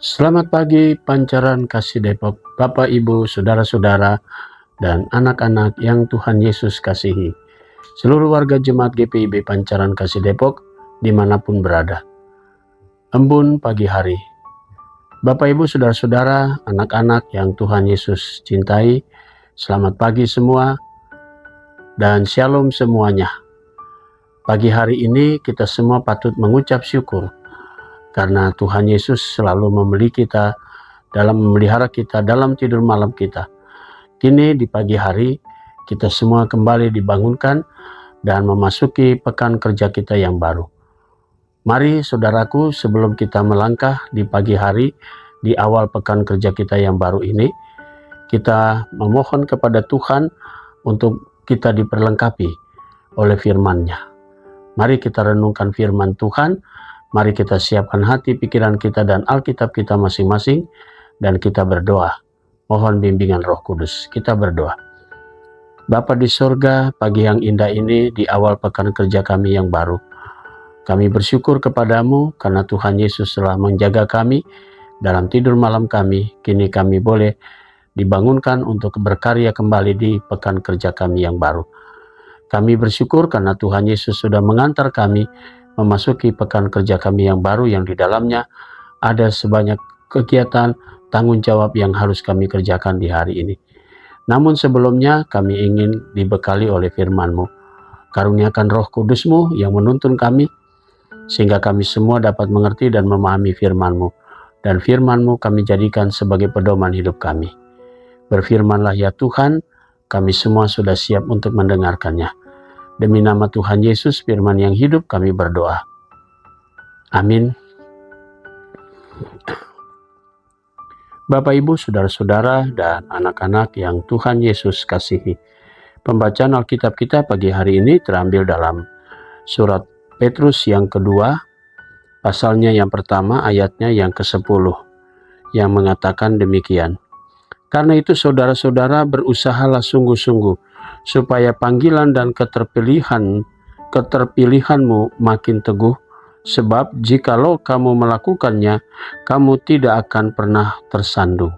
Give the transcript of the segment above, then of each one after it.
Selamat pagi Pancaran Kasih Depok, Bapak Ibu, Saudara-saudara, dan anak-anak yang Tuhan Yesus kasihi. Seluruh warga Jemaat GPIB Pancaran Kasih Depok, dimanapun berada. Embun pagi hari. Bapak Ibu, Saudara-saudara, anak-anak yang Tuhan Yesus cintai, selamat pagi semua, dan shalom semuanya. Pagi hari ini kita semua patut mengucap syukur karena Tuhan Yesus selalu memelihara kita dalam tidur malam kita. Kini di pagi hari kita semua kembali dibangunkan dan memasuki pekan kerja kita yang baru. Mari saudaraku, sebelum kita melangkah di pagi hari di awal pekan kerja kita yang baru ini, kita memohon kepada Tuhan untuk kita diperlengkapi oleh firman-Nya. Mari kita renungkan firman Tuhan. Mari kita siapkan hati, pikiran kita, dan Alkitab kita masing-masing, dan kita berdoa. Mohon bimbingan Roh Kudus. Kita berdoa. Bapa di sorga, pagi yang indah ini di awal pekan kerja kami yang baru. Kami bersyukur kepadamu karena Tuhan Yesus telah menjaga kami dalam tidur malam kami. Kini kami boleh dibangunkan untuk berkarya kembali di pekan kerja kami yang baru. Kami bersyukur karena Tuhan Yesus sudah mengantar kami memasuki pekan kerja kami yang baru, yang di dalamnya ada sebanyak kegiatan tanggung jawab yang harus kami kerjakan di hari ini. Namun sebelumnya kami ingin dibekali oleh firman-Mu. Karuniakan Roh Kudus-Mu yang menuntun kami, sehingga kami semua dapat mengerti dan memahami firman-Mu. Dan firman-Mu kami jadikan sebagai pedoman hidup kami. Berfirmanlah ya Tuhan, kami semua sudah siap untuk mendengarkannya. Demi nama Tuhan Yesus, firman yang hidup, kami berdoa. Amin. Bapak, Ibu, Saudara-saudara, dan anak-anak yang Tuhan Yesus kasihi. Pembacaan Alkitab kita pagi hari ini terambil dalam surat Petrus yang kedua, pasalnya yang pertama, ayatnya yang ke-10, yang mengatakan demikian. Karena itu saudara-saudara, berusahalah sungguh-sungguh supaya panggilan dan keterpilihanmu makin teguh, sebab jikalau kamu melakukannya, kamu tidak akan pernah tersandung.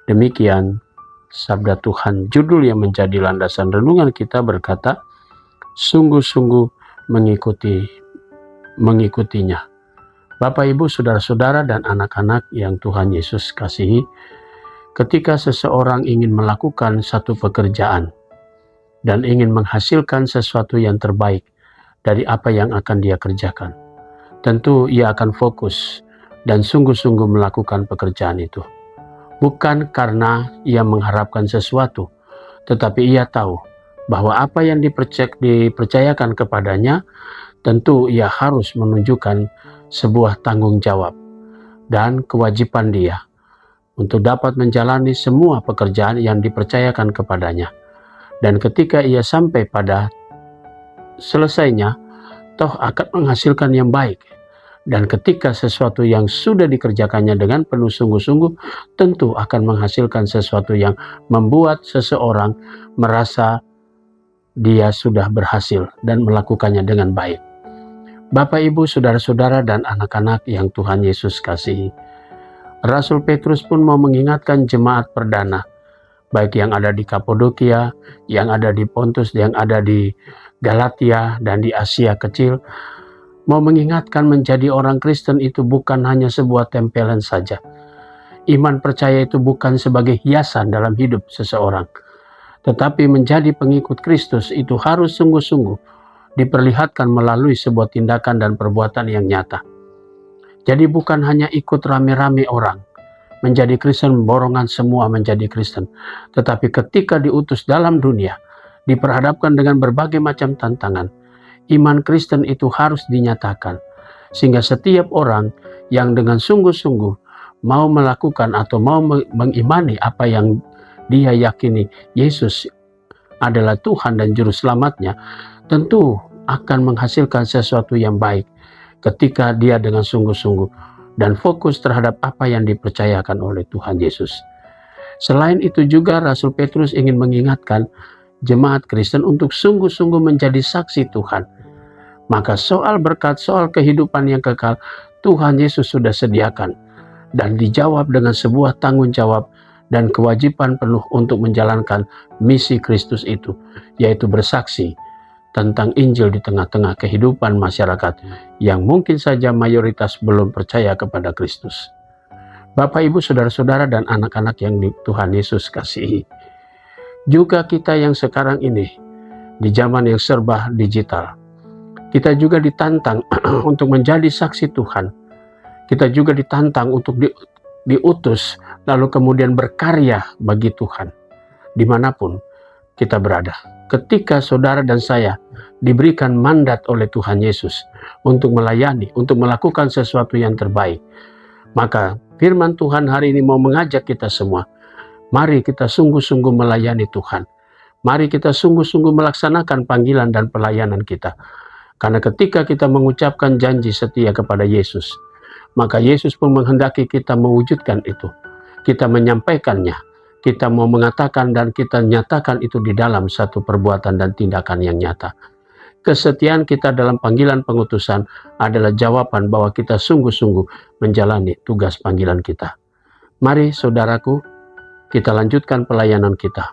Demikian sabda Tuhan. Judul yang menjadi landasan renungan kita berkata, sungguh-sungguh mengikutinya. Bapak, Ibu, Saudara-saudara, dan anak-anak yang Tuhan Yesus kasihi, ketika seseorang ingin melakukan satu pekerjaan dan ingin menghasilkan sesuatu yang terbaik dari apa yang akan dia kerjakan, tentu ia akan fokus dan sungguh-sungguh melakukan pekerjaan itu. Bukan karena ia mengharapkan sesuatu, tetapi ia tahu bahwa apa yang dipercayakan kepadanya, tentu ia harus menunjukkan sebuah tanggung jawab dan kewajiban dia untuk dapat menjalani semua pekerjaan yang dipercayakan kepadanya. Dan ketika ia sampai pada selesainya, toh akan menghasilkan yang baik. Dan ketika sesuatu yang sudah dikerjakannya dengan penuh sungguh-sungguh, tentu akan menghasilkan sesuatu yang membuat seseorang merasa dia sudah berhasil dan melakukannya dengan baik. Bapak, Ibu, Saudara-saudara, dan anak-anak yang Tuhan Yesus kasihi, Rasul Petrus pun mau mengingatkan jemaat perdana, baik yang ada di Kapadokia, yang ada di Pontus, yang ada di Galatia, dan di Asia kecil, mau mengingatkan menjadi orang Kristen itu bukan hanya sebuah tempelan saja. Iman percaya itu bukan sebagai hiasan dalam hidup seseorang, tetapi menjadi pengikut Kristus itu harus sungguh-sungguh diperlihatkan melalui sebuah tindakan dan perbuatan yang nyata. Jadi bukan hanya ikut rame-rame orang menjadi Kristen, borongan semua menjadi Kristen. Tetapi ketika diutus dalam dunia, diperhadapkan dengan berbagai macam tantangan, iman Kristen itu harus dinyatakan. Sehingga setiap orang yang dengan sungguh-sungguh mau melakukan atau mau mengimani apa yang dia yakini Yesus adalah Tuhan dan Juru Selamatnya, tentu akan menghasilkan sesuatu yang baik ketika dia dengan sungguh-sungguh dan fokus terhadap apa yang dipercayakan oleh Tuhan Yesus. Selain itu juga Rasul Petrus ingin mengingatkan jemaat Kristen untuk sungguh-sungguh menjadi saksi Tuhan. Maka soal berkat, soal kehidupan yang kekal, Tuhan Yesus sudah sediakan. dan dijawab dengan sebuah tanggung jawab dan kewajiban penuh untuk menjalankan misi Kristus itu, yaitu bersaksi tentang Injil di tengah-tengah kehidupan masyarakat yang mungkin saja mayoritas belum percaya kepada Kristus. Bapak, Ibu, saudara-saudara, dan anak-anak yang Tuhan Yesus kasihi, juga kita yang sekarang ini di zaman yang serba digital, kita juga ditantang untuk menjadi saksi Tuhan. Kita juga ditantang untuk diutus lalu kemudian berkarya bagi Tuhan dimanapun kita berada. Ketika saudara dan saya diberikan mandat oleh Tuhan Yesus untuk melayani, untuk melakukan sesuatu yang terbaik, maka firman Tuhan hari ini mau mengajak kita semua, mari kita sungguh-sungguh melayani Tuhan. Mari kita sungguh-sungguh melaksanakan panggilan dan pelayanan kita. Karena ketika kita mengucapkan janji setia kepada Yesus, maka Yesus pun menghendaki kita mewujudkan itu. Kita menyampaikannya, kita mau mengatakan dan kita nyatakan itu di dalam satu perbuatan dan tindakan yang nyata. Kesetiaan kita dalam panggilan pengutusan adalah jawaban bahwa kita sungguh-sungguh menjalani tugas panggilan kita. Mari saudaraku, kita lanjutkan pelayanan kita.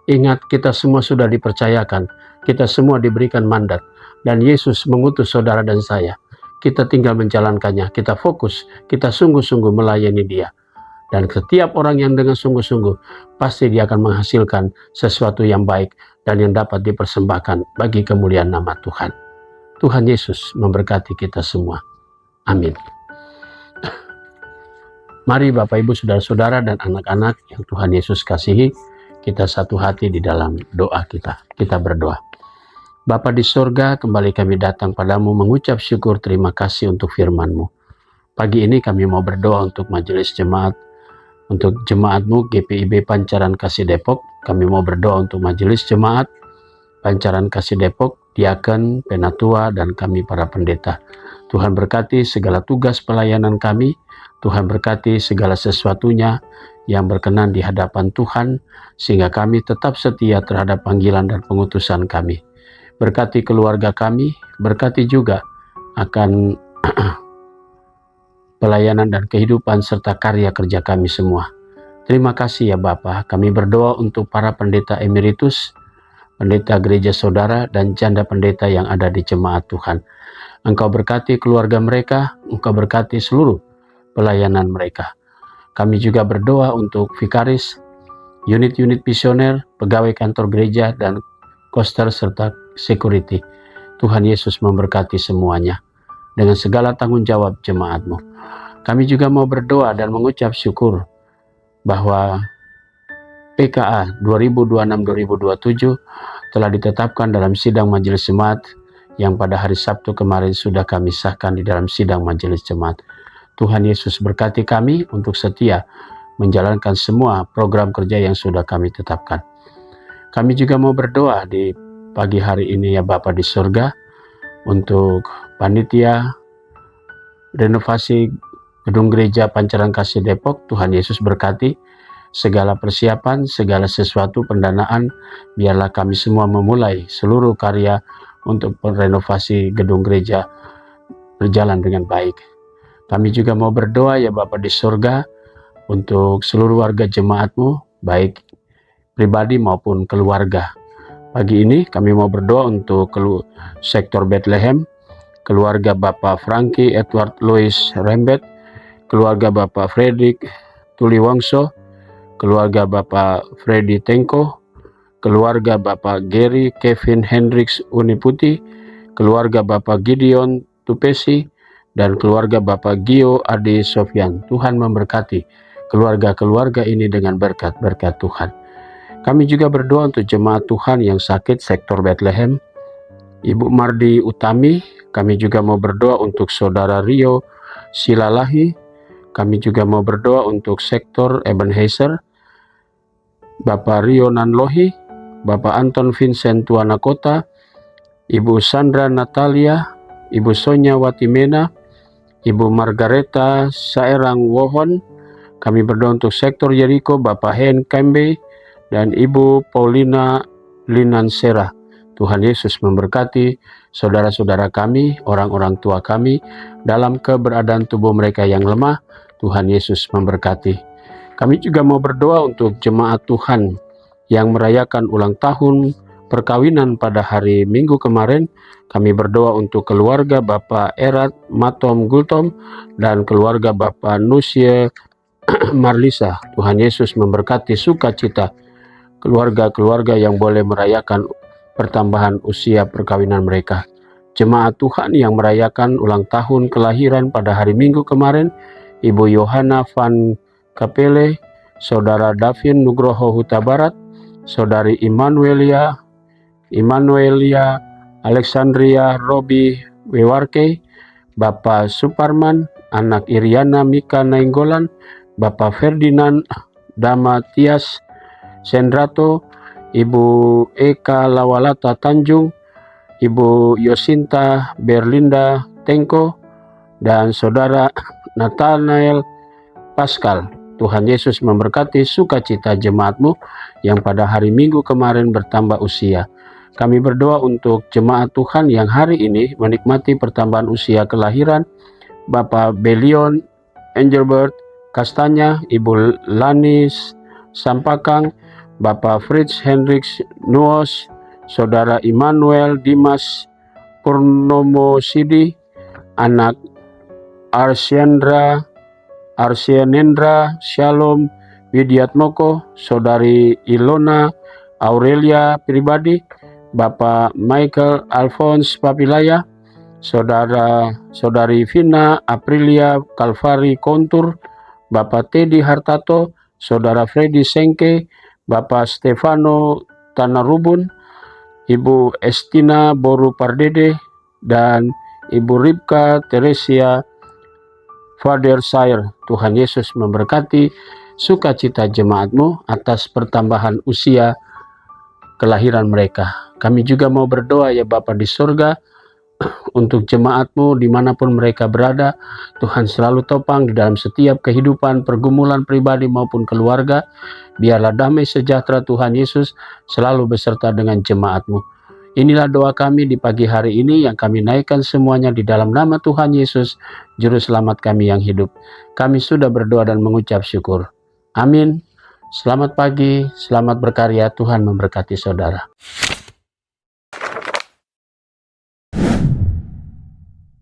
Ingat, kita semua sudah dipercayakan, kita semua diberikan mandat, dan Yesus mengutus saudara dan saya. Kita tinggal menjalankannya, kita fokus, kita sungguh-sungguh melayani Dia. Dan setiap orang yang dengan sungguh-sungguh, pasti dia akan menghasilkan sesuatu yang baik dan yang dapat dipersembahkan bagi kemuliaan nama Tuhan. Tuhan Yesus memberkati kita semua. Amin. Mari Bapak, Ibu, saudara-saudara, dan anak-anak yang Tuhan Yesus kasihi, kita satu hati di dalam doa kita. Kita berdoa. Bapa di sorga, kembali kami datang padamu mengucap syukur terima kasih untuk firman-Mu. Pagi ini kami mau berdoa untuk majelis jemaat, untuk jemaat-Mu GPIB Pancaran Kasih Depok. Kami mau berdoa untuk majelis jemaat Pancaran Kasih Depok, diaken, penatua, dan kami para pendeta. Tuhan berkati segala tugas pelayanan kami. Tuhan berkati segala sesuatunya yang berkenan di hadapan Tuhan, sehingga kami tetap setia terhadap panggilan dan pengutusan kami. Berkati keluarga kami, berkati juga akan pelayanan dan kehidupan serta karya kerja kami semua. Terima kasih ya Bapa. Kami berdoa untuk para pendeta emeritus, pendeta gereja saudara, dan janda pendeta yang ada di jemaat Tuhan. Engkau berkati keluarga mereka, Engkau berkati seluruh pelayanan mereka. Kami juga berdoa untuk vikaris, unit-unit misioner, pegawai kantor gereja, dan koster serta security. Tuhan Yesus memberkati semuanya dengan segala tanggung jawab jemaat-Mu. Kami juga mau berdoa dan mengucap syukur bahwa PKA 2026-2027 telah ditetapkan dalam sidang majelis jemaat yang pada hari Sabtu kemarin sudah kami sahkan di dalam sidang majelis jemaat. Tuhan Yesus berkati kami untuk setia menjalankan semua program kerja yang sudah kami tetapkan. Kami juga mau berdoa di pagi hari ini ya Bapa di surga untuk panitia renovasi gedung gereja Pancaran Kasih Depok. Tuhan Yesus berkati segala persiapan, segala sesuatu pendanaan, biarlah kami semua memulai seluruh karya untuk renovasi gedung gereja berjalan dengan baik. Kami juga mau berdoa ya Bapa di surga untuk seluruh warga jemaat-Mu, baik pribadi maupun keluarga. Pagi ini kami mau berdoa untuk sektor Bethlehem, keluarga Bapak Frankie Edward Louis Rembet, keluarga Bapak Fredrik Tuliwangso, keluarga Bapak Freddy Tengko, keluarga Bapak Gary Kevin Hendricks Uniputi, keluarga Bapak Gideon Tupesi, dan keluarga Bapak Gio Adi Sofyan. Tuhan memberkati keluarga-keluarga ini dengan berkat-berkat Tuhan. Kami juga berdoa untuk jemaat Tuhan yang sakit sektor Bethlehem, Ibu Mardi Utami. Kami juga mau berdoa untuk Saudara Rio Silalahi. Kami juga mau berdoa untuk sektor Ebenezer, Bapak Rio Nanlohi, Bapak Anton Vincent Tuanakota, Ibu Sandra Natalia, Ibu Sonya Watimena, Ibu Margareta Saerang Wohon. Kami berdoa untuk sektor Jericho, Bapak Hen Kembe, dan Ibu Paulina Linansera. Tuhan Yesus memberkati saudara-saudara kami, orang-orang tua kami, dalam keberadaan tubuh mereka yang lemah, Tuhan Yesus memberkati. Kami juga mau berdoa untuk jemaat Tuhan yang merayakan ulang tahun perkawinan pada hari Minggu kemarin. Kami berdoa untuk keluarga Bapak Erat Matom Gultom dan keluarga Bapak Nusye Marlisa. Tuhan Yesus memberkati sukacita keluarga-keluarga yang boleh merayakan pertambahan usia perkawinan mereka. Jemaat Tuhan yang merayakan ulang tahun kelahiran pada hari Minggu kemarin, Ibu Yohana Van Kapele, Saudara Davin Nugroho Huta Barat, Saudari Immanuelia Alexandria Robi Wewarke, Bapak Suparman, anak Iriana Mika Nainggolan, Bapak Ferdinand Damatias Sendrato, Ibu Eka Lawalata Tanjung, Ibu Yosinta Berlinda Tengko, dan Saudara Nathanael Pascal. Tuhan Yesus memberkati sukacita jemaatmu yang pada hari Minggu kemarin bertambah usia. Kami berdoa untuk jemaat Tuhan yang hari ini menikmati pertambahan usia kelahiran Bapak Belion Engelbert Kastanya, Ibu Lanis Sampakang, Bapak Fritz Hendrix Nuos, Saudara Immanuel Dimas Purnomo Sidi, anak Arsianendra Shalom Widiatmoko, Saudari Ilona Aurelia Pribadi, Bapak Michael Alphonse Papilaya, Saudari Vina Aprilia Kalvari Kontur, Bapak Teddy Hartato, Saudara Freddy Sengke, Bapak Stefano Tanarubun, Ibu Estina Boru Pardede, dan Ibu Ribka Teresia Father Sire. Tuhan Yesus memberkati sukacita jemaatmu atas pertambahan usia kelahiran mereka. Kami juga mau berdoa ya Bapa di surga, untuk jemaatmu dimanapun mereka berada. Tuhan selalu topang di dalam setiap kehidupan, pergumulan pribadi maupun keluarga. Biarlah damai sejahtera Tuhan Yesus selalu beserta dengan jemaatmu. Inilah doa kami di pagi hari ini yang kami naikkan semuanya di dalam nama Tuhan Yesus, Juru Selamat kami yang hidup. Kami sudah berdoa dan mengucap syukur. Amin. Selamat pagi, selamat berkarya, Tuhan memberkati saudara.